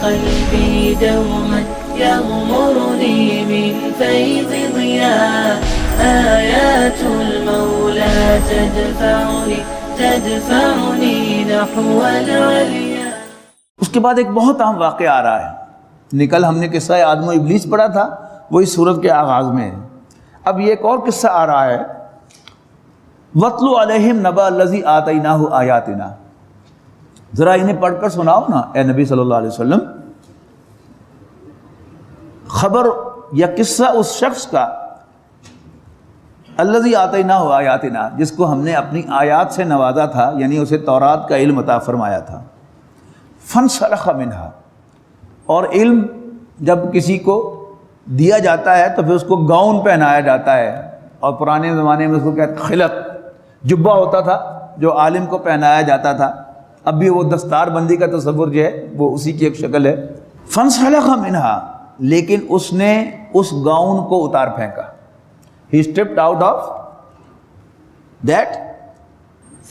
قلبي دوما يغمرني من فيض ضياء آيات المولى تدفعني نحو العليا. اس کے بعد ایک بہت اہم واقعہ آ رہا ہے. نکل ہم نے قصہ آدم و ابلیس پڑھا تھا، وہی سورت کے آغاز میں ہے. اب یہ ایک اور قصہ آ رہا ہے. وَاتْلُ عَلَيْهِمْ نَبَأَ الَّذِي آتَيْنَاهُ آيَاتِنَا. ذرا انہیں پڑھ کر سناؤ نا اے نبی صلی اللہ علیہ وسلم، خبر یا قصہ اس شخص کا الذی آتیناہ آیاتنا، جس کو ہم نے اپنی آیات سے نوازا تھا، یعنی اسے تورات کا علم عطا فرمایا تھا. فانسلخ منہا، اور علم جب کسی کو دیا جاتا ہے تو پھر اس کو گاؤن پہنایا جاتا ہے، اور پرانے زمانے میں اس کو کہتے خلق، جبہ ہوتا تھا جو عالم کو پہنایا جاتا تھا. اب بھی وہ دستار بندی کا تصور جو ہے وہ اسی کی ایک شکل ہے. فانسلخ منہا، لیکن اس نے اس گاؤن کو اتار پھینکا. He stepped out of that.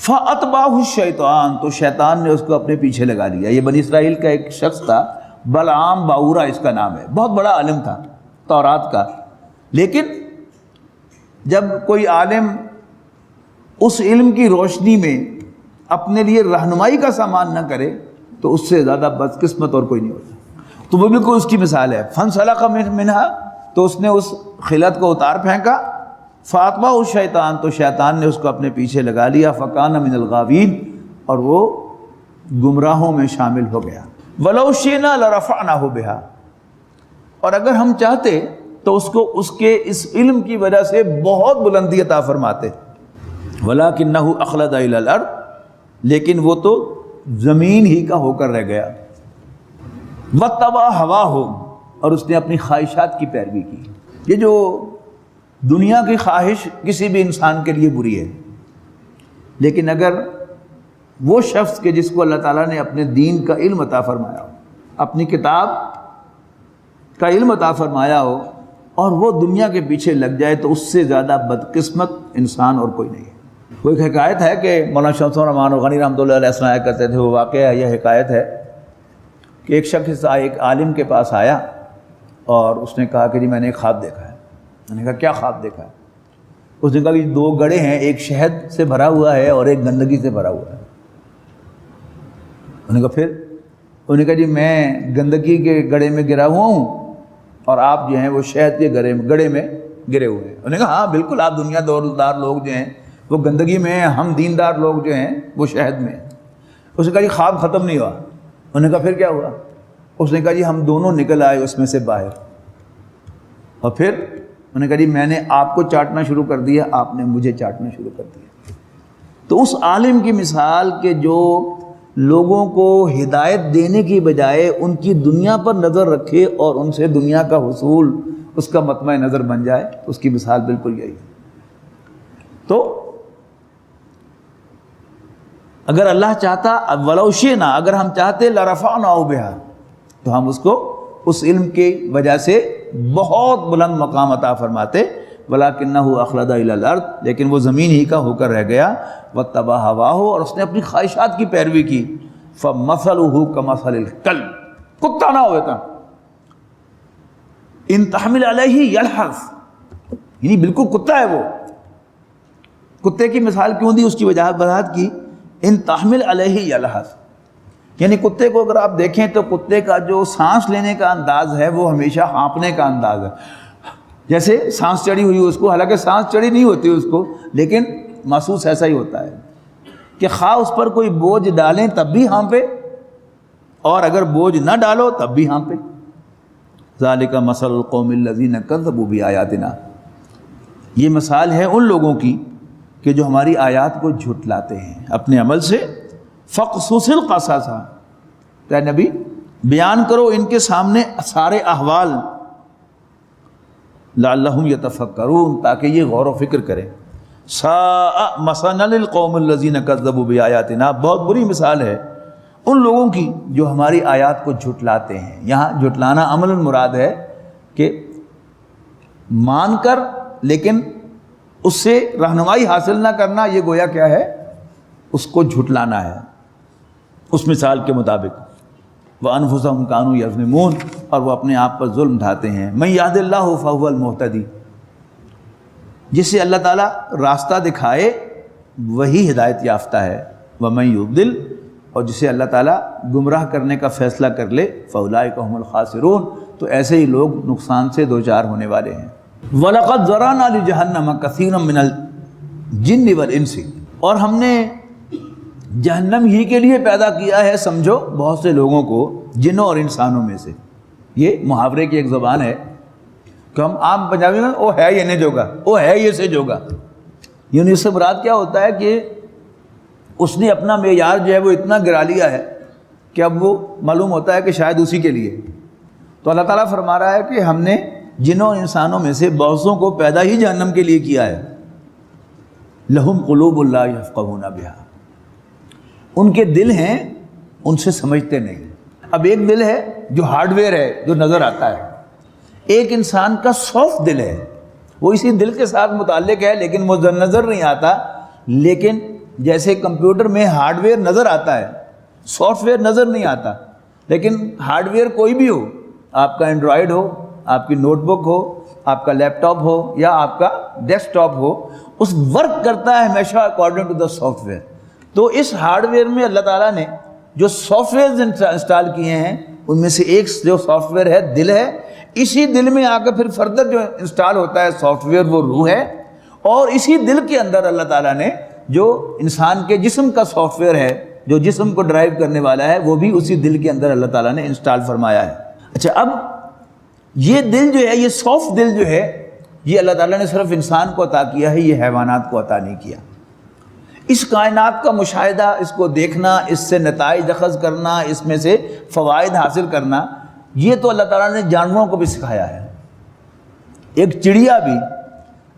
فَأَتْبَعَهُ الشَّيْطَانُ، تو شیطان نے اس کو اپنے پیچھے لگا لیا. یہ بنی اسرائیل کا ایک شخص تھا، بلعام باورا اس کا نام ہے، بہت بڑا عالم تھا تورات کا. لیکن جب کوئی عالم اس علم کی روشنی میں اپنے لیے رہنمائی کا سامان نہ کرے تو اس سے زیادہ بدقسمت اور کوئی نہیں ہوتا. تو وہ بالکل اس کی مثال ہے. فانسلخ منہا، تو اس نے اس خلعت کو اتار پھینکا. فَأَتْبَعَهُ الشَّيْطَانُ، تو شیطان نے اس کو اپنے پیچھے لگا لیا. فَكَانَ مِنَ الْغَاوِينَ، اور وہ گمراہوں میں شامل ہو گیا. وَلَوْ شِئْنَا لَرَفَعْنَاهُ بِهَا، اور اگر ہم چاہتے تو اس کو اس کے اس علم کی وجہ سے بہت بلندی عطا فرماتے. وَلَكِنَّهُ أَخْلَدَ إِلَى الْأَرْضِ، لیکن وہ تو زمین ہی کا ہو کر رہ گیا. وَاتَّبَعَ هَوَاهُ، اور اس نے اپنی خواہشات کی پیروی کی. یہ جو دنیا کی خواہش کسی بھی انسان کے لیے بری ہے، لیکن اگر وہ شخص کہ جس کو اللہ تعالیٰ نے اپنے دین کا علم عطا فرمایا ہو، اپنی کتاب کا علم عطا فرمایا ہو، اور وہ دنیا کے پیچھے لگ جائے تو اس سے زیادہ بدقسمت انسان اور کوئی نہیں ہے. وہ ایک حکایت ہے کہ مولانا شمس الرحمن غنی رحمۃ اللہ علیہ السلام کرتے تھے. وہ واقعہ یہ حکایت ہے کہ ایک شخص ایک عالم کے پاس آیا اور اس نے کہا کہ جی میں نے ایک خواب دیکھا ہے. میں نے کہا کیا خواب دیکھا ہے؟ اس نے کہا کہ دو گڑھے ہیں، ایک شہد سے بھرا ہوا ہے اور ایک گندگی سے بھرا ہوا ہے. انہوں نے کہا پھر؟ انہوں نے کہا جی میں گندگی کے گڑھے میں گرا ہوا ہوں اور آپ جو ہیں وہ شہد کے گڑھے میں گرے ہوئے ہیں. انہوں نے کہا ہاں بالکل، آپ دنیا دار لوگ جو ہیں وہ گندگی میں ہیں، ہم دیندار لوگ جو ہیں وہ شہد میں ہیں. اس نے کہا جی خواب ختم نہیں ہوا. انہوں نے کہا پھر کیا ہوا؟ اس نے کہا جی ہم دونوں نکل آئے اس میں سے باہر، اور پھر انہوں نے کہا جی میں نے آپ کو چاٹنا شروع کر دیا، آپ نے مجھے چاٹنا شروع کر دیا. تو اس عالم کی مثال کہ جو لوگوں کو ہدایت دینے کی بجائے ان کی دنیا پر نظر رکھے اور ان سے دنیا کا حصول اس کا مطمع نظر بن جائے، اس کی مثال بالکل یہی ہے. تو اگر اللہ چاہتا، وَلَوْ شِئْنَا، اگر ہم چاہتے لَرَفَعْنَاهُ بِهَا، تو ہم اس کو اس علم کی وجہ سے بہت بلند مقام عطا فرماتے. وَلَكِنَّهُ أَخْلَدَ إِلَى الْأَرْضِ، لیکن وہ زمین ہی کا ہو کر رہ گیا. وَاتَّبَعَ هَوَاهُ، اور اس نے اپنی خواہشات کی پیروی کی. فَمَثَلُهُ كَمَثَلِ الْكَلْبِ، کتا نہ ہوتا، إِن تَحْمِلْ عَلَيْهِ يَلْحَظ، یعنی بالکل کتا ہے وہ. کتے کی مثال کیوں دی؟ اس کی وضاحت کی. ان تحمل علیہ یلحظ، یعنی کتے کو اگر آپ دیکھیں تو کتے کا جو سانس لینے کا انداز ہے وہ ہمیشہ ہانپنے کا انداز ہے. جیسے سانس چڑھی ہوئی اس کو، حالانکہ سانس چڑھی نہیں ہوتی اس کو، لیکن محسوس ایسا ہی ہوتا ہے کہ خواہ اس پر کوئی بوجھ ڈالیں تب بھی ہانپے، اور اگر بوجھ نہ ڈالو تب بھی ہانپے. ذالک مثل القوم الذین کذبوا بآیاتنا، یہ مثال ہے ان لوگوں کی کہ جو ہماری آیات کو جھٹلاتے ہیں اپنے عمل سے. فقصص القصص، اے نبی بیان کرو ان کے سامنے سارے احوال. لعلہم یتفکرون، تاکہ یہ غور و فکر کریں. ساء مثلا للقوم الذین کذبوا بآیاتنا، بہت بری مثال ہے ان لوگوں کی جو ہماری آیات کو جھٹلاتے ہیں. یہاں جھٹلانا عملاً مراد ہے کہ مان کر لیکن اس سے رہنمائی حاصل نہ کرنا، یہ گویا کیا ہے؟ اس کو جھٹلانا ہے اس مثال کے مطابق. وَأَنفُسَهُمْ كَانُوا يَظْلِمُونَ، اور وہ اپنے آپ پر ظلم ڈھاتے ہیں۔ مَن يَهْدِ اللَّهُ فَهُوَ الْمُهْتَدِي، جسے اللہ تعالیٰ راستہ دکھائے وہی ہدایت یافتہ ہے۔ وَمَن يُضْلِلْ، اور جسے اللہ تعالیٰ گمراہ کرنے کا فیصلہ کر لے، فَأُولَٰئِكَ هُمُ الْخَاسِرُونَ، تو ایسے ہی لوگ نقصان سے دوچار ہونے والے ہیں۔ وَلَقَدْ ذَرَأْنَا لِجَهَنَّمَ كَثِيرًا مِنَ الْجِنِّ وَالْإِنسِ، اور ہم نے جہنم ہی کے لیے پیدا کیا ہے، سمجھو، بہت سے لوگوں کو جنوں اور انسانوں میں سے۔ یہ محاورے کی ایک زبان ہے کہ ہم عام پنجابی میں وہ ہے یہ نہیں جوگا، وہ ہے یہ سے جوگا، یعنی اس سے مراد کیا ہوتا ہے کہ اس نے اپنا معیار جو ہے وہ اتنا گرا لیا ہے کہ اب وہ معلوم ہوتا ہے کہ شاید اسی کے لیے۔ تو اللہ تعالیٰ فرما رہا ہے کہ ہم نے جنوں اور انسانوں میں سے بہتوں کو پیدا ہی جہنم کے لیے کیا ہے۔ لہم قلوب لا یفقہون بہا، ان کے دل ہیں ان سے سمجھتے نہیں۔ اب ایک دل ہے جو ہارڈ ویئر ہے، جو نظر آتا ہے، ایک انسان کا سافٹ دل ہے، وہ اسی دل کے ساتھ متعلق ہے لیکن وہ نظر نہیں آتا۔ لیکن جیسے کمپیوٹر میں ہارڈ ویئر نظر آتا ہے، سافٹ ویئر نظر نہیں آتا، لیکن ہارڈ ویئر کوئی بھی ہو، آپ کا اینڈرائڈ ہو، آپ کی نوٹ بک ہو، آپ کا لیپ ٹاپ ہو یا آپ کا ڈیسک ٹاپ ہو، اس ورک کرتا ہے ہمیشہ اکارڈنگ ٹو دا سافٹ ویئر۔ تو اس ہارڈ ویئر میں اللہ تعالیٰ نے جو سافٹ ویئر انسٹال کیے ہیں ان میں سے ایک جو سافٹ ویئر ہے دل ہے، اسی دل میں آ کے پھر فردر جو انسٹال ہوتا ہے سافٹ ویئر وہ روح ہے، اور اسی دل کے اندر اللہ تعالیٰ نے جو انسان کے جسم کا سافٹ ویئر ہے جو جسم کو ڈرائیو کرنے والا ہے وہ بھی اسی دل کے اندر اللہ تعالیٰ نے انسٹال فرمایا ہے۔ اچھا، اب یہ دل جو ہے، یہ سافٹ دل جو ہے، یہ اللہ تعالیٰ نے صرف انسان کو عطا کیا ہے، یہ حیوانات کو عطا نہیں کیا۔ اس کائنات کا مشاہدہ، اس کو دیکھنا، اس سے نتائج اخذ کرنا، اس میں سے فوائد حاصل کرنا، یہ تو اللہ تعالیٰ نے جانوروں کو بھی سکھایا ہے۔ ایک چڑیا بھی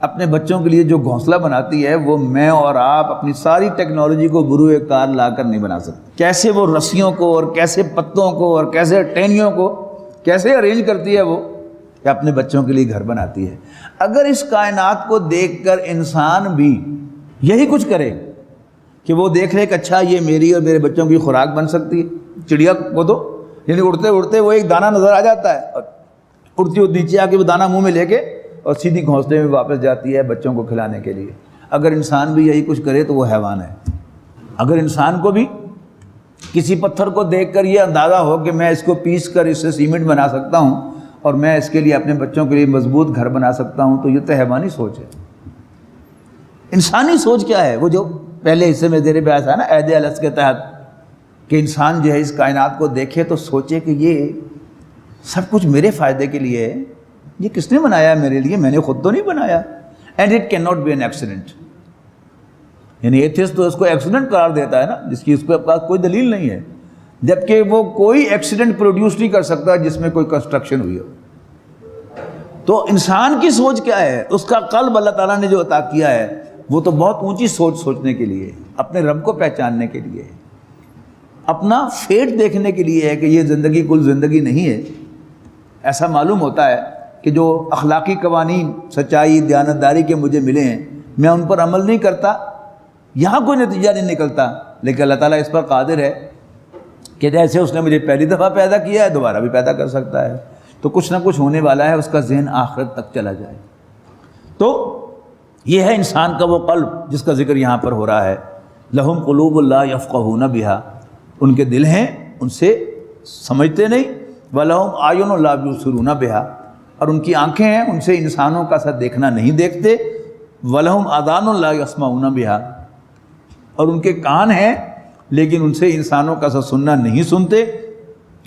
اپنے بچوں کے لیے جو گھونسلہ بناتی ہے وہ میں اور آپ اپنی ساری ٹیکنالوجی کو بروئے کار لا کر نہیں بنا سکتے۔ کیسے وہ رسیوں کو اور کیسے پتوں کو اور کیسے ٹہنیوں کو کیسے ارینج کرتی ہے وہ، کہ اپنے بچوں کے لیے گھر بناتی ہے۔ اگر اس کائنات کو دیکھ کر انسان بھی یہی کچھ کرے کہ وہ دیکھ لے کہ اچھا یہ میری اور میرے بچوں کی خوراک بن سکتی ہے، چڑیا کو تو یعنی اڑتے اڑتے وہ ایک دانہ نظر آ جاتا ہے اور اڑتی اڑتی نیچے آ کے وہ دانہ منہ میں لے کے اور سیدھی گھونسلے میں واپس جاتی ہے بچوں کو کھلانے کے لیے۔ اگر انسان بھی یہی کچھ کرے تو وہ حیوان ہے۔ اگر انسان کو بھی کسی پتھر کو دیکھ کر یہ اندازہ ہو کہ میں اس کو پیس کر اس سے سیمنٹ بنا سکتا ہوں اور میں اس کے لیے اپنے بچوں کے لیے مضبوط گھر بنا سکتا ہوں، تو یہ تو حیوانی سوچ ہے۔ انسانی سوچ کیا ہے؟ وہ جو پہلے حصے میں زیر بحث ہے نا، عہد الست کے تحت، کہ انسان جو ہے اس کائنات کو دیکھے تو سوچے کہ یہ سب کچھ میرے فائدے کے لیے ہے، یہ کس نے بنایا ہے میرے لیے، میں نے خود تو نہیں بنایا۔ And it can not be an accident, یعنی ایتھیسٹ تو اس کو ایکسیڈنٹ قرار دیتا ہے نا، جس کی اس کے پاس کوئی دلیل نہیں ہے، جبکہ وہ کوئی ایکسیڈنٹ پروڈیوس نہیں کر سکتا جس میں کوئی کنسٹرکشن ہوئی ہو۔ تو انسان کی سوچ کیا ہے؟ اس کا قلب اللہ تعالیٰ نے جو عطا کیا ہے وہ تو بہت اونچی سوچ سوچنے کے لیے، اپنے رب کو پہچاننے کے لیے، اپنا فیٹ دیکھنے کے لیے ہے کہ یہ زندگی کل زندگی نہیں ہے۔ ایسا معلوم ہوتا ہے کہ جو اخلاقی قوانین، سچائی، دیانتداری کے مجھے ملے ہیں، میں ان پر عمل نہیں کرتا، یہاں کوئی نتیجہ نہیں نکلتا، لیکن اللہ تعالیٰ اس پر قادر ہے کہ جیسے اس نے مجھے پہلی دفعہ پیدا کیا ہے دوبارہ بھی پیدا کر سکتا ہے، تو کچھ نہ کچھ ہونے والا ہے، اس کا ذہن آخرت تک چلا جائے۔ تو یہ ہے انسان کا وہ قلب جس کا ذکر یہاں پر ہو رہا ہے۔ لہم قلوب لا یفقہون بہا، ان کے دل ہیں ان سے سمجھتے نہیں، ولہم اعین لا یبصرون بہا، اور ان کی آنکھیں ہیں ان سے انسانوں کا سا دیکھنا نہیں دیکھتے، ولہم اذان لا یسمعون بہا، اور ان کے کان ہیں لیکن ان سے انسانوں کا سا سننا نہیں سنتے۔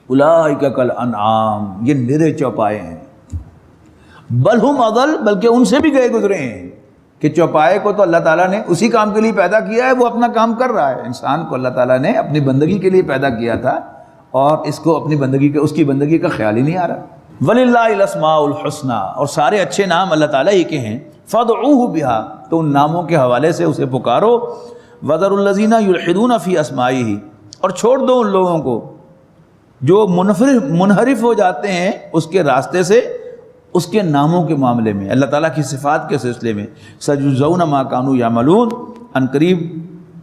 اولئک کالانعام، یہ نرے چوپائے ہیں، بل ہم اضل، بلکہ ان سے بھی گئے گزرے ہیں، کہ چوپائے کو تو اللہ تعالیٰ نے اسی کام کے لیے پیدا کیا ہے، وہ اپنا کام کر رہا ہے۔ انسان کو اللہ تعالیٰ نے اپنی بندگی کے لیے پیدا کیا تھا اور اس کو اپنی بندگی کا، اس کی بندگی کا خیال ہی نہیں آ رہا۔ وَلِلَّهِ الْأَسْمَاءُ الْحُسْنَى، اور سارے اچھے نام اللہ تعالیٰ ہی کے ہیں، فَادْعُوهُ بِهَا، تو ان ناموں کے حوالے سے اسے پکارو۔ وَذَرُوا الَّذِينَ يُلْحِدُونَ فِي أَسْمَائِهِ، اور چھوڑ دو ان لوگوں کو جو منحرف ہو جاتے ہیں اس کے راستے سے، اس کے ناموں کے معاملے میں، اللہ تعالیٰ کی صفات کے سلسلے میں۔ سَيُجْزَوْنَ مَا كَانُوا يَعْمَلُونَ، ان قریب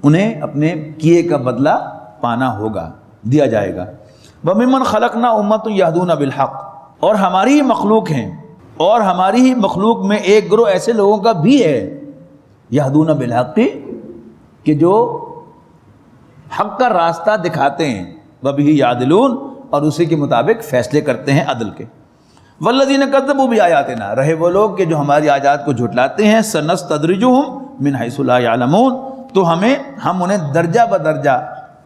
انہیں اپنے کیے کا بدلہ پانا ہوگا، دیا جائے گا۔ وَمِمَّنْ خَلَقْنَا أُمَّةٌ يَهْدُونَ بِالْحَقِّ، اور ہماری ہی مخلوق ہیں، اور ہماری ہی مخلوق میں ایک گروہ ایسے لوگوں کا بھی ہے یہدون بالحق، کہ جو حق کا راستہ دکھاتے ہیں، وَبِهِ يَعْدِلُونَ، اور اسی کے مطابق فیصلے کرتے ہیں عدل کے۔ وَالَّذِينَ كَذَّبُوا بِآيَاتِنَا، رہے وہ لوگ کہ جو ہماری آیات کو جھٹلاتے ہیں، سَنَسْتَدْرِجُهُمْ مِنْ حَيْثُ لَا يَعْلَمُونَ، تو ہم انہیں درجہ بدرجہ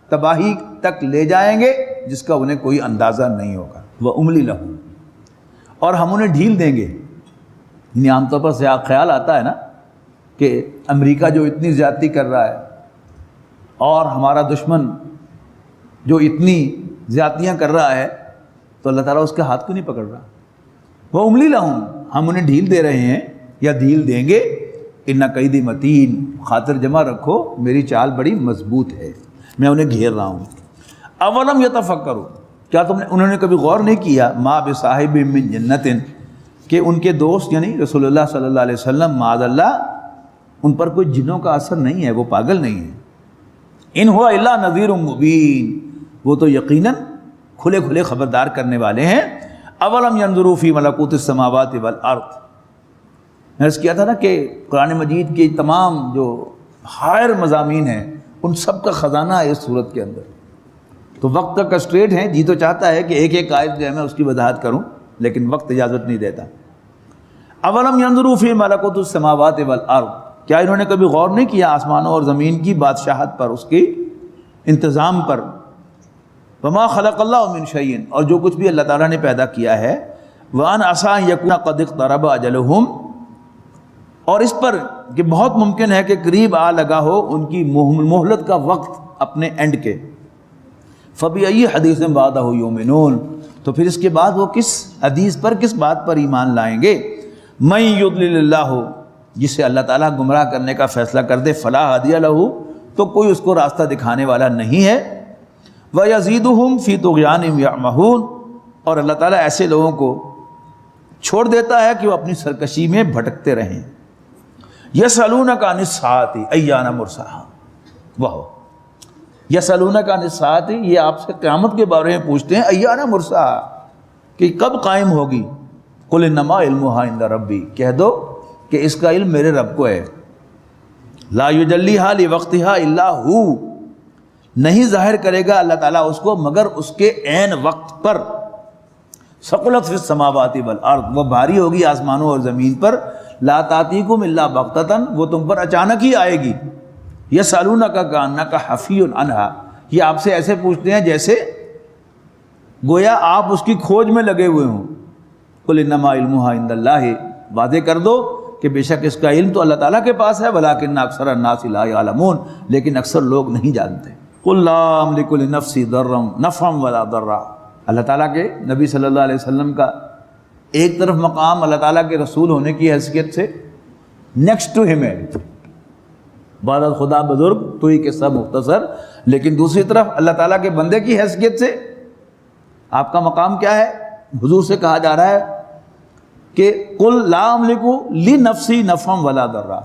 تباہی تک لے جائیں گے جس کا انہیں کوئی اندازہ نہیں ہوگا۔ وَأُمْلِي لَهُمْ، اور ہم انہیں ڈھیل دیں گے۔ یعنی عام طور پر خیال آتا ہے نا کہ امریکہ جو اتنی زیادتی کر رہا ہے اور ہمارا دشمن جو اتنی زیادتیاں کر رہا ہے، تو اللہ تعالیٰ اس کے ہاتھ کو نہیں پکڑ رہا۔ وَأُمْلِي لَهُمْ، ہم انہیں ڈھیل دے رہے ہیں یا ڈھیل دیں گے۔ اِنَّ قَیدِی متین، خاطر جمع رکھو میری چال بڑی مضبوط ہے، میں انہیں گھیر رہا ہوں۔ اولم یتفکروا، کیا انہوں نے کبھی غور نہیں کیا، ما بصاحب من جنت، کہ ان کے دوست یعنی رسول اللہ صلی اللہ علیہ وسلم معاذ اللہ ان پر کوئی جنوں کا اثر نہیں ہے، وہ پاگل نہیں ہے۔ ان ہوا الا نذیر مبین، وہ تو یقیناً کھلے کھلے خبردار کرنے والے ہیں۔ اولم ینظروا فی ملکوت السماوات والارض، میں نے اس کیا تھا نا کہ قرآن مجید کے تمام جو ہائر مضامین ہیں ان سب کا خزانہ ہے اس صورت کے اندر۔ تو وقت کا کنسٹرینٹ ہے، جی تو چاہتا ہے کہ ایک ایک آیت جو ہے میں اس کی وضاحت کروں، لیکن وقت اجازت نہیں دیتا۔ اولم ینظروا فی ملکوت السماوات والارض، کیا انہوں نے کبھی غور نہیں کیا آسمانوں اور زمین کی بادشاہت پر، اس کے انتظام پر؟ وما خلق اللہ من شیء، اور جو کچھ بھی اللہ تعالیٰ نے پیدا کیا ہے، وان عسى ان یکون قد اقترب اجلہم، اور اس پر کہ بہت ممکن ہے کہ قریب آ لگا ہو ان کی مہلت کا وقت اپنے اینڈ کے۔ فبأي حدیث بعدہ یؤمنون، تو پھر اس کے بعد وہ کس حدیث پر، کس بات پر ایمان لائیں گے؟ من یضلل اللہ، جسے اللہ تعالیٰ گمراہ کرنے کا فیصلہ کر دے، فلا ہادی لہ، تو کوئی اس کو راستہ دکھانے والا نہیں ہے۔ وَيَزِيدُهُمْ فِي طُغْيَانِهِمْ يَعْمَهُونَ، اور اللہ تعالیٰ ایسے لوگوں کو چھوڑ دیتا ہے کہ وہ اپنی سرکشی میں بھٹکتے رہیں۔ يَسْأَلُونَكَ عَنِ السَّاعَةِ أَيَّانَ مُرْسَاهَا، واہ، يَسْأَلُونَكَ عَنِ السَّاعَةِ، یہ آپ سے قیامت کے بارے میں پوچھتے ہیں، أَيَّانَ مُرْسَاهَا، کہ کب قائم ہوگی؟ قُلْ إِنَّمَا عِلْمُهَا عِنْدَ رَبِّي، کہہ دو کہ اس کا علم میرے رب کو ہے۔ لَا يُجَلِّيهَا لِوَقْتِهَا إِلَّا هُوَ، نہیں ظاہر کرے گا اللہ تعالیٰ اس کو مگر اس کے عین وقت پر۔ ثقلت فی السماوات والارض، وہ بھاری ہوگی آسمانوں اور زمین پر۔ لا تأتیکم الا بغتۃ، وہ تم پر اچانک ہی آئے گی۔ یسألونک کأنک حفی عنہا، یہ آپ سے ایسے پوچھتے ہیں جیسے گویا آپ اس کی کھوج میں لگے ہوئے ہوں۔ قل انما علمها عند اللہ، واضح کر دو کہ بے شک اس کا علم تو اللہ تعالیٰ کے پاس ہے، ولکن اکثر الناس لا یعلمون، لیکن اکثر لوگ نہیں جانتے۔ قل لا املک لنفسی ضرا نفعا ولا ضرا، اللہ تعالیٰ کے نبی صلی اللہ علیہ وسلم کا ایک طرف مقام اللہ تعالیٰ کے رسول ہونے کی حیثیت سے نیکسٹ ٹو ہم ہے، بعد از خدا بزرگ تو ہی قصہ مختصر، لیکن دوسری طرف اللہ تعالیٰ کے بندے کی حیثیت سے آپ کا مقام کیا ہے؟ حضور سے کہا جا رہا ہے کہ قل لا املک لنفسی نفعا ولا ضرا،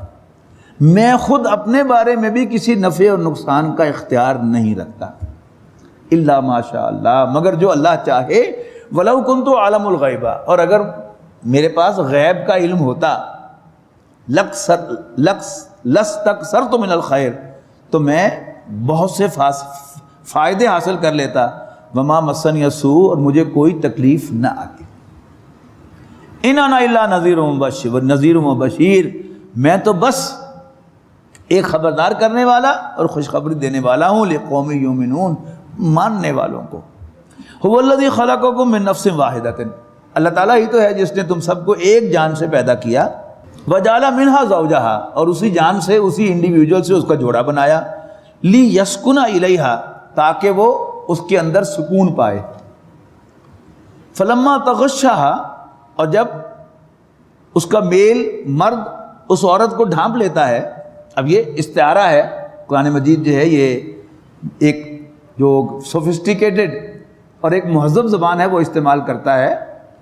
میں خود اپنے بارے میں بھی کسی نفع اور نقصان کا اختیار نہیں رکھتا، الا ما شاء اللہ، مگر جو اللہ چاہے۔ ولو کنت عالم الغیب، اور اگر میرے پاس غیب کا علم ہوتا، لستکثرت من الخیر، تو میں بہت سے فائدے حاصل کر لیتا۔ وما مسنی السوء، اور مجھے کوئی تکلیف نہ آتی۔ ان انا الا نذیر و بشیر، میں تو بس ایک خبردار کرنے والا اور خوشخبری دینے والا ہوں، لقوم یؤمنون، ماننے والوں کو۔ هو الذی خلقکم من نفس واحدۃ، اللہ تعالیٰ ہی تو ہے جس نے تم سب کو ایک جان سے پیدا کیا۔ وجعل منها زوجہا، اور اسی جان سے، اسی انڈیویجول سے اس کا جوڑا بنایا۔ لیسکن الیہا، تاکہ وہ اس کے اندر سکون پائے۔ فلما تغشاہا، اور جب اس کا میل مرد اس عورت کو ڈھانپ لیتا ہے، اب یہ استعارہ ہے، قرآن مجید جو ہے یہ ایک جو سوفسٹیکیٹڈ اور ایک مہذب زبان ہے وہ استعمال کرتا ہے،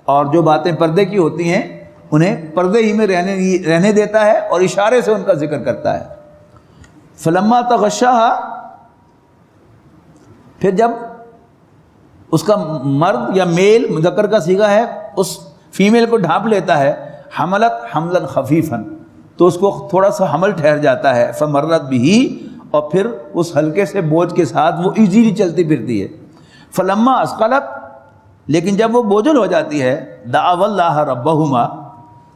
اور جو باتیں پردے کی ہوتی ہیں انہیں پردے ہی میں رہنے دیتا ہے اور اشارے سے ان کا ذکر کرتا ہے۔ فلما تغشاہا، پھر جب اس کا مرد یا میل مذکر کا صیغہ ہے، اس فیمیل کو ڈھانپ لیتا ہے، حملت حملا خفیفا، تو اس کو تھوڑا سا حمل ٹھہر جاتا ہے، فمرت بھی، اور پھر اس ہلکے سے بوجھ کے ساتھ وہ ایزیلی چلتی پھرتی ہے، فلما اسقلت، لیکن جب وہ بوجھل ہو جاتی ہے، دعوا اللہ ربہما،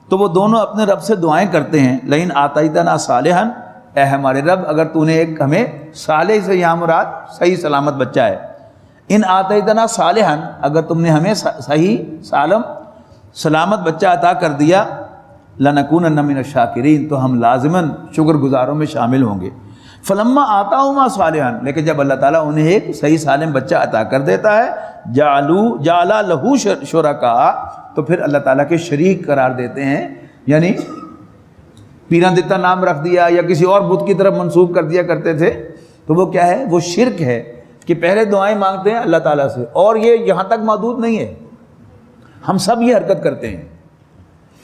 تو وہ دونوں اپنے رب سے دعائیں کرتے ہیں، لئن آتیتنا صالحا، اے ہمارے رب اگر تو نے ایک ہمیں صالح سے یہاں مراد صحیح سلامت بچہ ہے، ان آتیتنا صالحا، اگر تم نے ہمیں صحیح سالم سلامت بچہ عطا کر دیا، لنکونن من الشاکرین، تو ہم لازماً شکر گزاروں میں شامل ہوں گے، فلما آتاہما صالحا، لیکن جب اللہ تعالیٰ انہیں ایک صحیح سالم بچہ عطا کر دیتا ہے، جعلا لہو شرکاء، تو پھر اللہ تعالیٰ کے شریک قرار دیتے ہیں، یعنی پیران دتا نام رکھ دیا یا کسی اور بت کی طرف منسوب کر دیا کرتے تھے، تو وہ کیا ہے، وہ شرک ہے کہ پہلے دعائیں مانگتے ہیں اللہ تعالیٰ سے، اور یہ یہاں تک محدود نہیں ہے، ہم سب یہ حرکت کرتے ہیں،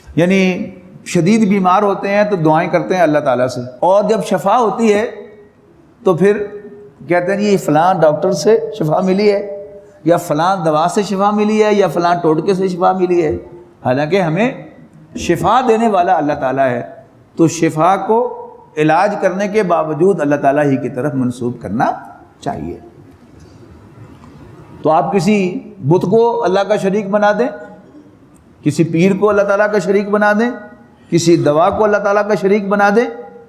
یعنی شدید بیمار ہوتے ہیں تو دعائیں کرتے ہیں اللہ تعالیٰ سے، اور جب شفا ہوتی ہے تو پھر کہتے ہیں یہ فلاں ڈاکٹر سے شفا ملی ہے، یا فلاں دوا سے شفا ملی ہے، یا فلاں ٹوٹکے سے شفا ملی ہے، حالانکہ ہمیں شفا دینے والا اللہ تعالیٰ ہے، تو شفا کو علاج کرنے کے باوجود اللہ تعالیٰ ہی کی طرف منسوب کرنا چاہیے۔ تو آپ کسی بت کو اللہ کا شریک بنا دیں، کسی پیر کو اللہ تعالیٰ کا شریک بنا دیں، کسی دوا کو اللہ تعالیٰ کا شریک بنا دیں،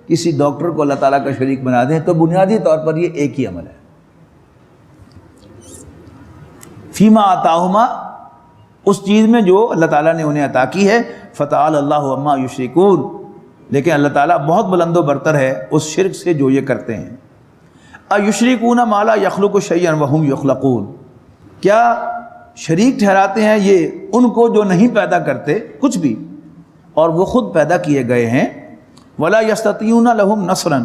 کسی ڈاکٹر کو اللہ تعالیٰ کا شریک بنا دیں، تو بنیادی طور پر یہ ایک ہی عمل ہے۔ فیما آتاہما، اس چیز میں جو اللہ تعالیٰ نے انہیں عطا کی ہے، فتعالی اللہ عما یشرکون، لیکن اللہ تعالیٰ بہت بلند و برتر ہے اس شرک سے جو یہ کرتے ہیں۔ ایشرکون ما لا یخلق شیئا وہم یخلقون، کیا شریک ٹھہراتے ہیں یہ ان کو جو نہیں پیدا کرتے کچھ بھی، اور وہ خود پیدا کیے گئے ہیں، ولا یستطیعون لہم نصرا،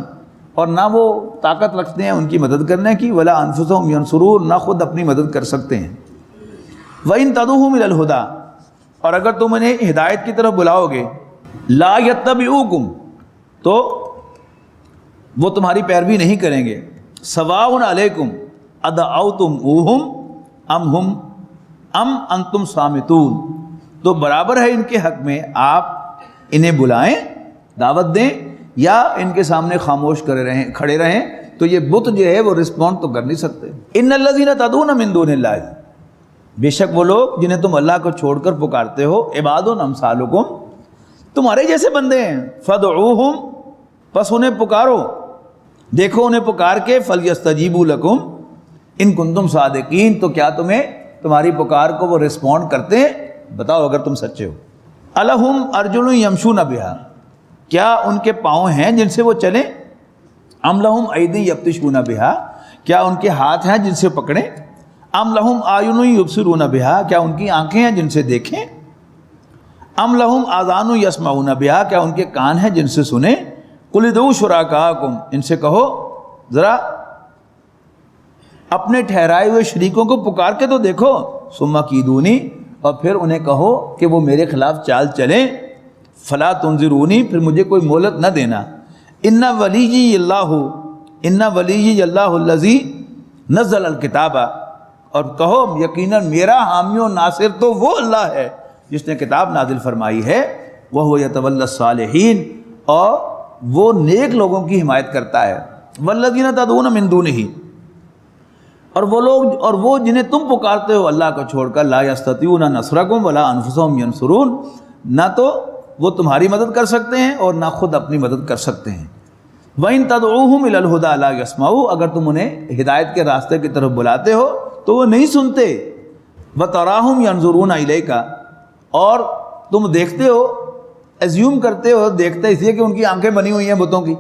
اور نہ وہ طاقت رکھتے ہیں ان کی مدد کرنے کی، ولا انفسہم ینصرون، نہ خود اپنی مدد کر سکتے ہیں۔ وَإِن تَدْعُوهُمْ إِلَى الْهُدَىٰ، اور اگر تم انہیں ہدایت کی طرف بلاؤ گے، لا يتبعوکم، تو وہ تمہاری پیروی نہیں کریں گے، سواء علیکم ادعوتموہم ام انتم صامتون، تو برابر ہے ان کے حق میں آپ انہیں بلائیں، دعوت دیں، یا ان کے سامنے خاموش کھڑے رہیں، تو یہ بت جو ہے وہ رسپونڈ تو کر نہیں سکتے۔ ان الذین تدعون من دون اللہ، بے شک وہ لوگ جنہیں تم اللہ کو چھوڑ کر پکارتے ہو، عباد امثالکم، تمہارے جیسے بندے ہیں، فدعوہم، پس انہیں پکارو، دیکھو انہیں پکار کے، فلیستجیبوا لکم ان کنتم صادقین، تو کیا تمہاری پکار کو وہ رسپونڈ کرتے ہیں؟ بتاؤ اگر تم سچے ہو۔ الہم ارجل یمشون بہا، کیا ان کے پاؤں ہیں جن سے وہ چلیں؟ ام لہم ایدی یبطشون بہا، کیا ان کے ہاتھ ہیں جن سے پکڑیں؟ ام لہم اعین یبصرون بہا، کیا ان کی آنکھیں ہیں جن سے دیکھیں؟ ام لہم آذان یسمعون بہا، کیا ان کے کان ہیں جن سے سنیں؟ قل ادعوا شرکاءکم، ان سے کہو ذرا اپنے ٹھہرائے ہوئے شریکوں کو پکار کے تو دیکھو، ثم کیدونی، اور پھر انہیں کہو کہ وہ میرے خلاف چال چلیں، فلا تنظرونی، پھر مجھے کوئی مہلت نہ دینا، ان ولیی اللہ الذی نزل الکتاب، اور کہو یقیناً میرا حامی و ناصر تو وہ اللہ ہے جس نے کتاب نازل فرمائی ہے، وَهُوَ يَتَوَلَّى الصَّالِحِينَ، اور وہ نیک لوگوں کی حمایت کرتا ہے، وَالَّذِينَ تَدْعُونَ مِن دُونِهِ، اور وہ لوگ اور وہ جنہیں تم پکارتے ہو اللہ کو چھوڑ کر، لا یستطیعون نصرکم ولا انفسہم ینصرون، نہ تو وہ تمہاری مدد کر سکتے ہیں اور نہ خود اپنی مدد کر سکتے ہیں۔ وَإِن تَدْعُوهُمْ إِلَى الْهُدَىٰ لَا يَسْمَعُوا، اگر تم انہیں ہدایت کے راستے کی طرف بلاتے ہو تو وہ نہیں سنتے۔ وَتَرَاهُمْ يَنظُرُونَ إِلَيْكَ، اور تم دیکھتے ہو، ایزیوم کرتے ہو، دیکھتے اس لیے کہ ان کی آنکھیں بنی ہوئی ہیں بتوں کی،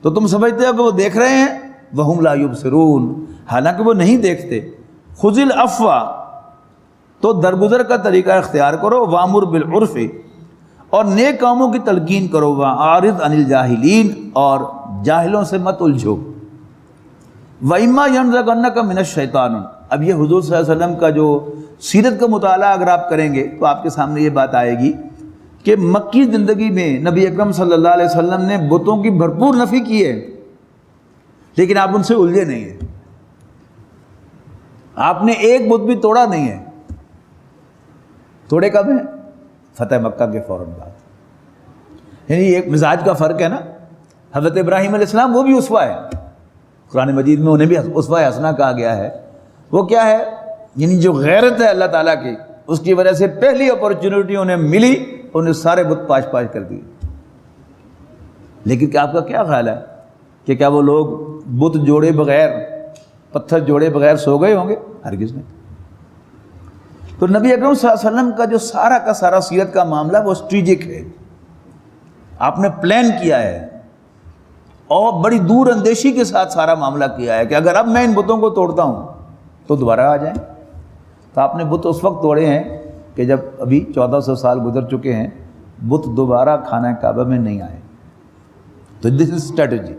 تو تم سمجھتے ہو کہ وہ دیکھ رہے ہیں، وَهُمْ لَا يُبْصِرُونَ، حالانکہ وہ نہیں دیکھتے۔ خُذِ الْعَفْوَ، تو درگزر کا طریقہ اختیار کرو، وَأْمُرْ بِالْعُرْفِ، اور نیک کاموں کی تلقین کرو، وَأَعْرِضْ عَنِ الْجَاهِلِينَ، اور جاہلوں سے مت الجھو۔ وَإِمَّا يَنزَغَنَّكَ مِنَ الشَّيْطَانِ، اب یہ حضور صلی اللہ علیہ وسلم کا جو سیرت کا مطالعہ اگر آپ کریں گے تو آپ کے سامنے یہ بات آئے گی کہ مکی زندگی میں نبی اکرم صلی اللہ علیہ وسلم نے بتوں کی بھرپور نفی کی ہے، لیکن آپ ان سے الجھے نہیں ہیں۔ آپ نے ایک بت بھی توڑا نہیں ہے. توڑے کب ہیں؟ فتح مکہ کے فوراً بعد. یعنی ایک مزاج کا فرق ہے نا. حضرت ابراہیم علیہ السلام وہ بھی اسوہ ہے, قرآن مجید میں انہیں بھی اسوہ حسنہ کہا گیا ہے. وہ کیا ہے؟ یعنی جو غیرت ہے اللہ تعالیٰ کی, اس کی وجہ سے پہلی اپورچونٹی انہیں ملی, انہیں سارے بت پاش پاش کر دیے. لیکن کیا آپ کا کیا خیال ہے کہ کیا وہ لوگ بت جوڑے بغیر, پتھر جوڑے بغیر سو گئے ہوں گے؟ ہرگز نہیں. تو نبی اکرم صلی اللہ علیہ وسلم کا جو سارا کا سارا سیرت کا معاملہ وہ اسٹریٹجک ہے. آپ نے پلان کیا ہے اور بڑی دور اندیشی کے ساتھ سارا معاملہ کیا ہے کہ اگر اب میں ان بتوں کو توڑتا ہوں تو دوبارہ آ جائیں. تو آپ نے بت اس وقت توڑے ہیں کہ جب ابھی 1400 سال گزر چکے ہیں, بت دوبارہ خانہ کعبہ میں نہیں آئے. تو دس از اسٹریٹجی.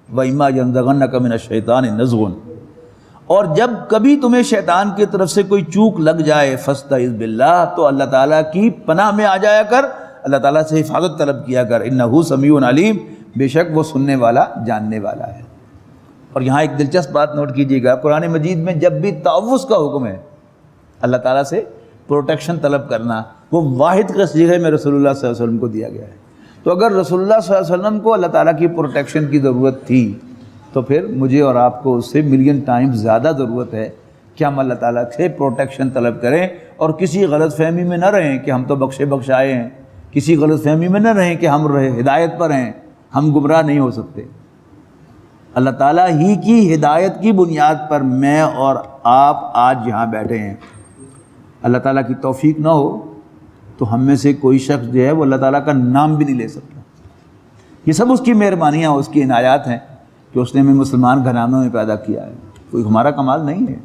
وَإِمَّا يَنزَغَنَّكَ مِنَ الشَّيْطَانِ نَزْغٌ, اور جب کبھی تمہیں شیطان کی طرف سے کوئی چوک لگ جائے فَاسْتَعِذْ بِاللَّهِ, تو اللہ تعالیٰ کی پناہ میں آ جایا کر, اللہ تعالیٰ سے حفاظت طلب کیا کر. إِنَّهُ سَمِيعٌ عَلِيمٌ, بے شک وہ سننے والا جاننے والا ہے. اور یہاں ایک دلچسپ بات نوٹ کیجیے گا, قرآن مجید میں جب بھی تعوذ کا حکم ہے, اللہ تعالیٰ سے پروٹیکشن طلب کرنا, وہ واحد کے صیغے میں رسول اللہ صلی اللہ علیہ وسلم کو دیا گیا ہے. تو اگر رسول اللہ صلی اللہ علیہ وسلم کو اللہ تعالیٰ کی پروٹیکشن کی ضرورت تھی تو پھر مجھے اور آپ کو اس سے ملین ٹائم زیادہ ضرورت ہے کہ ہم اللہ تعالیٰ سے پروٹیکشن طلب کریں, اور کسی غلط فہمی میں نہ رہیں کہ ہم تو بخشے بخشائے ہیں, کسی غلط فہمی میں نہ رہیں کہ ہم ہدایت پر ہیں, ہم گمراہ نہیں ہو سکتے. اللہ تعالیٰ ہی کی ہدایت کی بنیاد پر میں اور آپ آج یہاں بیٹھے ہیں. اللہ تعالیٰ کی توفیق نہ ہو تو ہم میں سے کوئی شخص جو ہے وہ اللہ تعالیٰ کا نام بھی نہیں لے سکتا. یہ سب اس کی مہربانیاں, اس کی عنایات ہیں کہ اس نے ہمیں مسلمان گھرانوں میں پیدا کیا ہے. کوئی ہمارا کمال نہیں ہے.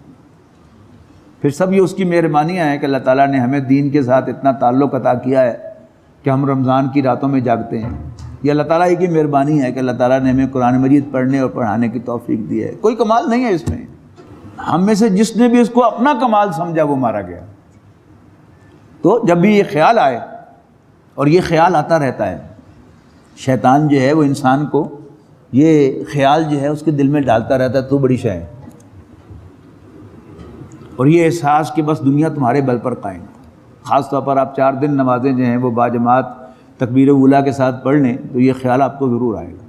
پھر سب یہ اس کی مہربانیاں ہیں کہ اللہ تعالیٰ نے ہمیں دین کے ساتھ اتنا تعلق عطا کیا ہے کہ ہم رمضان کی راتوں میں جاگتے ہیں. یہ اللہ تعالیٰ ہی کی مہربانی ہے کہ اللہ تعالیٰ نے ہمیں قرآن مجید پڑھنے اور پڑھانے کی توفیق دی ہے. کوئی کمال نہیں ہے اس میں. ہم میں سے جس نے بھی اس کو اپنا کمال سمجھا وہ مارا گیا. تو جب بھی یہ خیال آئے, اور یہ خیال آتا رہتا ہے, شیطان جو ہے وہ انسان کو یہ خیال جو ہے اس کے دل میں ڈالتا رہتا ہے تو بڑی شے ہے, اور یہ احساس کہ بس دنیا تمہارے بل پر قائم. خاص طور پر آپ 4 دن نمازیں جو ہیں وہ باجماعت تکبیر اولیٰ کے ساتھ پڑھ لیں تو یہ خیال آپ کو ضرور آئے گا.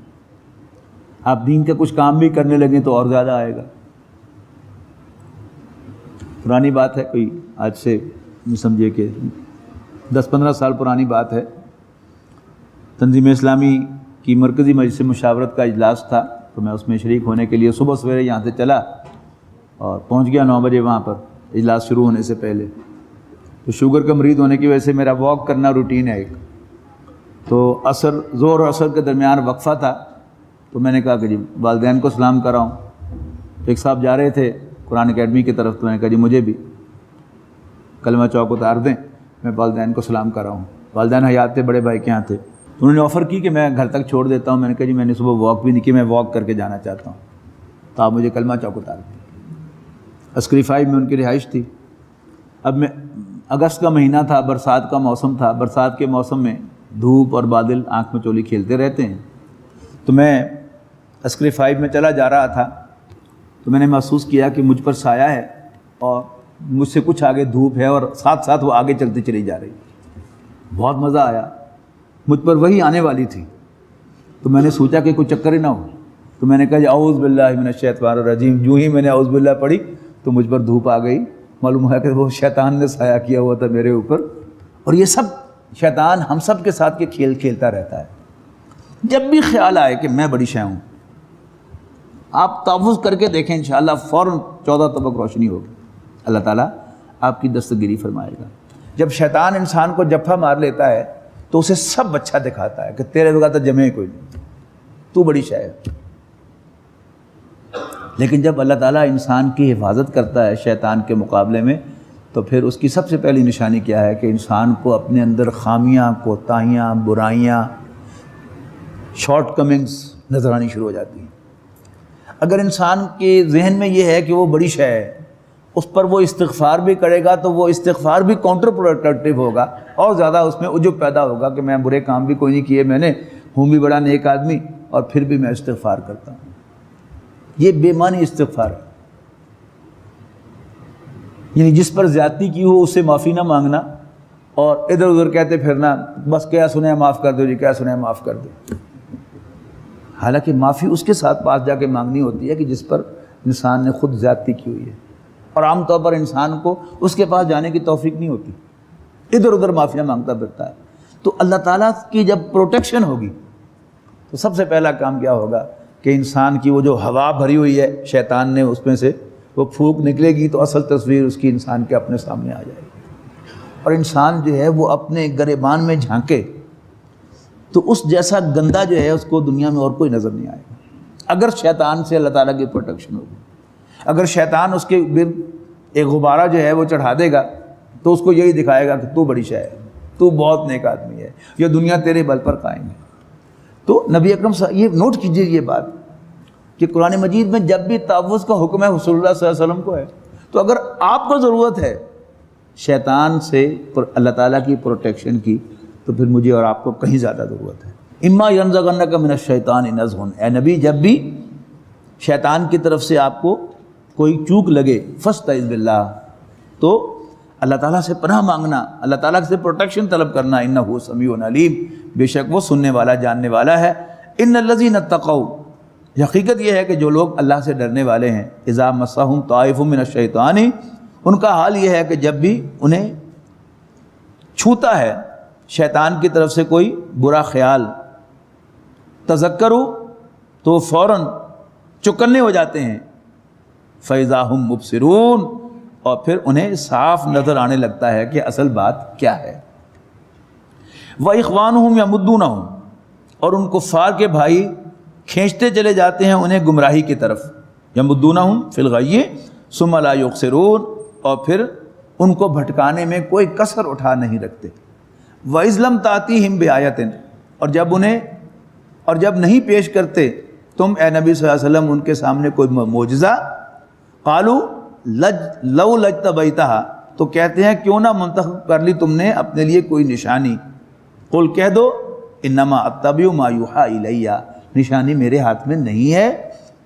آپ دین کا کچھ کام بھی کرنے لگیں تو اور زیادہ آئے گا. پرانی بات ہے, کوئی آج سے سمجھے کہ 10-15 سال پرانی بات ہے. تنظیم اسلامی کی مرکزی مجلس مشاورت کا اجلاس تھا, تو میں اس میں شریک ہونے کے لیے صبح سویرے یہاں سے چلا اور پہنچ گیا 9 بجے وہاں پر اجلاس شروع ہونے سے پہلے. تو شوگر کا مریض ہونے کی وجہ سے میرا واک کرنا روٹین ہے ایک. تو ظہر اور عصر کے درمیان وقفہ تھا, تو میں نے کہا کہ جی والدین کو سلام کراؤں. ایک صاحب جا رہے تھے قرآن اکیڈمی کی طرف, تو میں نے کہا جی مجھے بھی کلمہ چوک اتار دیں, میں والدین کو سلام کر رہا ہوں. والدین حیات تھے, بڑے بھائی کے یہاں تھے. انہوں نے آفر کی کہ میں گھر تک چھوڑ دیتا ہوں. میں نے کہا جی میں نے صبح واک بھی نہیں کی, میں واک کر کے جانا چاہتا ہوں, تو آپ مجھے کلمہ چوک اتار دیں. عسکری 5 میں ان کی رہائش تھی. اب میں اگست کا مہینہ تھا, برسات کا موسم تھا. برسات کے موسم میں دھوپ اور بادل آنکھ میں چولی کھیلتے رہتے ہیں. تو میں عسکری 5 میں چلا جا رہا تھا, تو میں نے محسوس کیا کہ مجھ پر سایہ ہے اور مجھ سے کچھ آگے دھوپ ہے, اور ساتھ ساتھ وہ آگے چلتی چلی جا رہی. بہت مزہ آیا. مجھ پر وہی آنے والی تھی, تو میں نے سوچا کہ کوئی چکر ہی نہ ہو. تو میں نے کہا جی اعوذ باللہ من الشیطان الرجیم. جو ہی میں نے اعوذ باللہ پڑھی تو مجھ پر دھوپ آ گئی. معلوم ہوا کہ وہ شیطان نے سایہ کیا ہوا تھا میرے اوپر. اور یہ سب شیطان ہم سب کے ساتھ کے کھیل کھیلتا رہتا ہے. جب بھی خیال آئے کہ میں بڑی شے ہوں, آپ تعوذ کر کے دیکھیں, انشاءاللہ فوراً 14 طبق روشنی ہوگی. اللہ تعالیٰ آپ کی دستگیری فرمائے گا. جب شیطان انسان کو جفا مار لیتا ہے تو اسے سب اچھا دکھاتا ہے کہ تیرے بغیر تو جمے کوئی نہیں, تو بڑی شے ہے. لیکن جب اللہ تعالیٰ انسان کی حفاظت کرتا ہے شیطان کے مقابلے میں, تو پھر اس کی سب سے پہلی نشانی کیا ہے کہ انسان کو اپنے اندر خامیاں, کوتاہیاں, برائیاں, شارٹ کمنگز نظر آنی شروع ہو جاتی ہیں. اگر انسان کے ذہن میں یہ ہے کہ وہ بڑی شے ہے, اس پر وہ استغفار بھی کرے گا تو وہ استغفار بھی کاؤنٹر پروڈکٹیو ہوگا, اور زیادہ اس میں عجب پیدا ہوگا کہ میں برے کام بھی کوئی نہیں کیے, میں نے ہوں بھی بڑا نیک آدمی اور پھر بھی میں استغفار کرتا ہوں. یہ بے معنی استغفار ہے. یعنی جس پر زیادتی کی ہو اس سے معافی نہ مانگنا اور ادھر ادھر کہتے پھرنا بس کیا سنیں معاف کر دو جی، کیا سنیں معاف کر دو. حالانکہ معافی اس کے ساتھ پاس جا کے مانگنی ہوتی ہے کہ جس پر انسان نے خود زیادتی کی ہوئی ہے، اور عام طور پر انسان کو اس کے پاس جانے کی توفیق نہیں ہوتی، ادھر ادھر معافیاں مانگتا پھرتا ہے. تو اللہ تعالیٰ کی جب پروٹیکشن ہوگی تو سب سے پہلا کام کیا ہوگا کہ انسان کی وہ جو ہوا بھری ہوئی ہے شیطان نے اس میں سے وہ پھونک نکلے گی تو اصل تصویر اس کی انسان کے اپنے سامنے آ جائے گی، اور انسان جو ہے وہ اپنے گریبان میں جھانکے تو اس جیسا گندا جو ہے اس کو دنیا میں اور کوئی نظر نہیں آئے گا. اگر شیطان سے اللہ تعالیٰ کی پروٹیکشن ہوگی. اگر شیطان اس کے گرد ایک غبارہ جو ہے وہ چڑھا دے گا تو اس کو یہی دکھائے گا کہ تو بڑی شے ہے، تو بہت نیک آدمی ہے، یہ دنیا تیرے بل پر قائم ہے. تو نبی اکرم یہ نوٹ کیجئے یہ بات کہ قرآن مجید میں جب بھی تعوذ کا حکم ہے رسول اللہ صلی اللہ علیہ وسلم کو ہے، تو اگر آپ کو ضرورت ہے شیطان سے اللہ تعالیٰ کی پروٹیکشن کی تو پھر مجھے اور آپ کو کہیں زیادہ ضرورت ہے. اما ینزغنک من الشیطان نزغ، اے نبی جب بھی شیطان کی طرف سے آپ کو کوئی چوک لگے فاستعذ باللہ تو اللہ تعالیٰ سے پناہ مانگنا، اللہ تعالیٰ سے پروٹیکشن طلب کرنا. انہ سمیع علیم، بے شک وہ سننے والا جاننے والا ہے. ان الذین اتقوا، حقیقت یہ ہے کہ جو لوگ اللہ سے ڈرنے والے ہیں، اذا مسہم طائف من الشیطان، ان کا حال یہ ہے کہ جب بھی انہیں چھوتا ہے شیطان کی طرف سے کوئی برا خیال، تذکروا تو فوراً چکنے ہو جاتے ہیں، فاذا ہم مبصرون، اور پھر انہیں صاف نظر آنے لگتا ہے کہ اصل بات کیا ہے. وَإِخْوَانُهُمْ يَمُدُّونَهُمْ، اور ان کفار کے بھائی کھینچتے چلے جاتے ہیں انہیں گمراہی کی طرف. يَمُدُّونَهُمْ فِي الْغَيِّ ثُمَّ لَا يُقْصِرُونَ، اور پھر ان کو بھٹکانے میں کوئی کسر اٹھا نہیں رکھتے. وَإِذْ لَمْ تَأْتِهِمْ بِآيَةٍ، اور جب نہیں پیش کرتے تم اے نبی صلی اللہ علیہ وسلم ان کے سامنے کوئی معجزہ، قَالُوا لَوْ لَجْتَبَيْتَهَا، تو کہتے ہیں کیوں نہ منتخب کر لی تم نے اپنے لیے کوئی نشانی. قُلْ کہہ دو اِنَّمَا أَتَّبِعُ مَا يُوحَىٰ إِلَيَّ، نشانی میرے ہاتھ میں نہیں ہے،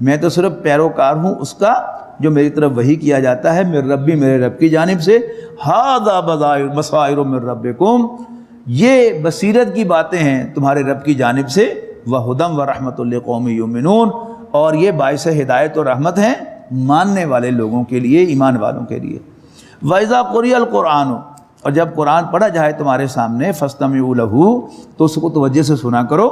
میں تو صرف پیروکار ہوں اس کا جو میری طرف وحی کیا جاتا ہے میرے ربی، میرے رب کی جانب سے. هَذَا بَصَائِرُ مِن رَبِّكُمْ، یہ بصیرت کی باتیں ہیں تمہارے رب کی جانب سے. وَهُدًى وَرَحْمَةٌ لِقَوْمٍ يُؤْمِنُونَ، اور یہ باعث ہدایت اور رحمت ہیں ماننے والے لوگوں کے لیے، ایمان والوں کے لیے. وَإِذَا قُرِئَ الْقُرْآنُ، اور جب قرآن پڑھا جائے تمہارے سامنے، فَاسْتَمِعُوا لَهُ، تو اس کو توجہ سے سنا کرو.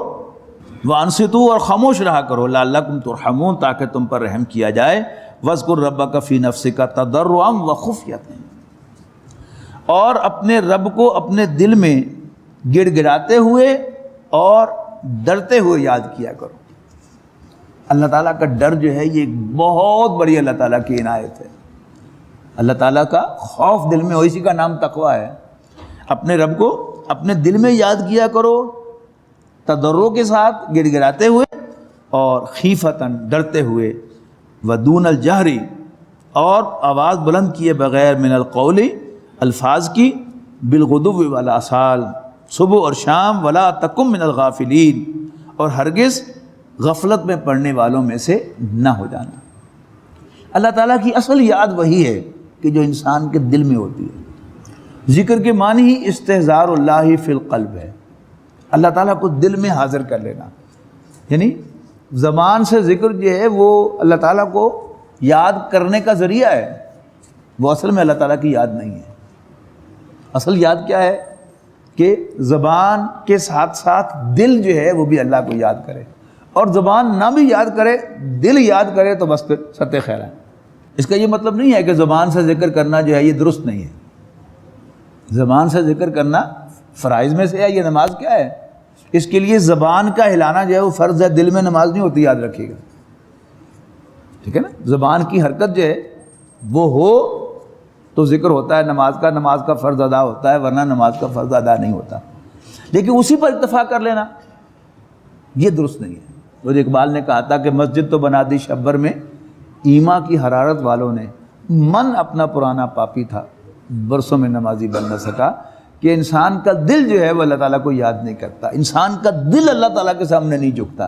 وَأَنصِتُوا، اور خاموش رہا کرو. لَعَلَّكُمْ تُرْحَمُونَ، تاکہ تم پر رحم کیا جائے. وَاذْكُرْ رَبَّكَ فِي نَفْسِكَ تَضَرُّعًا وَخُفْيَةً، اور اپنے رب کو اپنے دل میں گڑ گڑاتے ہوئے اور ڈرتے ہوئے یاد کیا کرو. اللہ تعالیٰ کا ڈر جو ہے یہ ایک بہت بڑی اللہ تعالیٰ کی عنایت ہے. اللہ تعالیٰ کا خوف دل میں ہو، اسی کا نام تقویٰ ہے. اپنے رب کو اپنے دل میں یاد کیا کرو تضرع کے ساتھ، گڑ گڑاتے ہوئے اور خیفتاً، ڈرتے ہوئے. ودون الجہری، اور آواز بلند کیے بغیر، من القول، الفاظ کی، بالغدو والآصال، صبح اور شام. ولا تکن من الغافلین، اور ہرگز غفلت میں پڑنے والوں میں سے نہ ہو جانا. اللہ تعالیٰ کی اصل یاد وہی ہے کہ جو انسان کے دل میں ہوتی ہے. ذکر کے معنی ہی استحضار اللہ فی القلب ہے، اللہ تعالیٰ کو دل میں حاضر کر لینا. یعنی زبان سے ذکر جو ہے وہ اللہ تعالیٰ کو یاد کرنے کا ذریعہ ہے، وہ اصل میں اللہ تعالیٰ کی یاد نہیں ہے. اصل یاد کیا ہے کہ زبان کے ساتھ ساتھ دل جو ہے وہ بھی اللہ کو یاد کرے، اور زبان نہ بھی یاد کرے دل یاد کرے تو بس پھر ستِ خیر ہے. اس کا یہ مطلب نہیں ہے کہ زبان سے ذکر کرنا جو ہے یہ درست نہیں ہے. زبان سے ذکر کرنا فرائض میں سے ہے. یہ نماز کیا ہے؟ اس کے لیے زبان کا ہلانا جو ہے وہ فرض ہے، دل میں نماز نہیں ہوتی، یاد رکھیے گا. ٹھیک ہے نا؟ زبان کی حرکت جو ہے وہ ہو تو ذکر ہوتا ہے نماز کا، نماز کا فرض ادا ہوتا ہے، ورنہ نماز کا فرض ادا نہیں ہوتا. لیکن اسی پر اتفاق کر لینا یہ درست نہیں ہے. وہ اقبال نے کہا تھا کہ مسجد تو بنا دی شبر میں، ایما کی حرارت والوں نے، من اپنا پرانا پاپی تھا، برسوں میں نمازی بن نہ سکا. کہ انسان کا دل جو ہے وہ اللہ تعالیٰ کو یاد نہیں کرتا. انسان کا دل اللہ تعالیٰ کے سامنے نہیں جھکتا.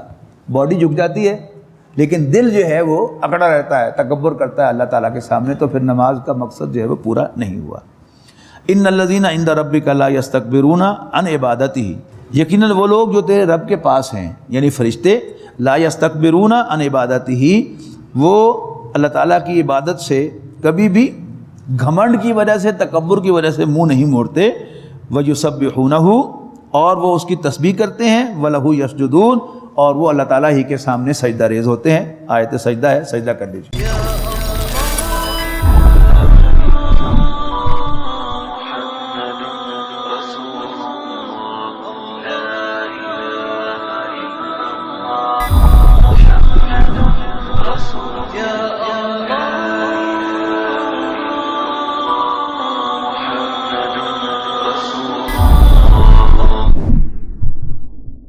باڈی جھک جاتی ہے لیکن دل جو ہے وہ اکڑا رہتا ہے، تکبر کرتا ہے اللہ تعالیٰ کے سامنے، تو پھر نماز کا مقصد جو ہے وہ پورا نہیں ہوا۔ ان الذین عند ربک لا یستکبرون عن عبادتہ، یقیناً وہ لوگ جو تیرے رب کے پاس ہیں یعنی فرشتے، لا یستکبرون عن عبادتہ، وہ اللہ تعالیٰ کی عبادت سے کبھی بھی گھمنڈ کی وجہ سے، تکبر کی وجہ سے منہ نہیں موڑتے، وَيُسَبِّحُونَهُ، اور وہ اس کی تسبیح کرتے ہیں، وَلَهُ يَسْجُدُونَ، اور وہ اللہ تعالیٰ ہی کے سامنے سجدہ ریز ہوتے ہیں۔ آیت سجدہ ہے، سجدہ کر لیجیے۔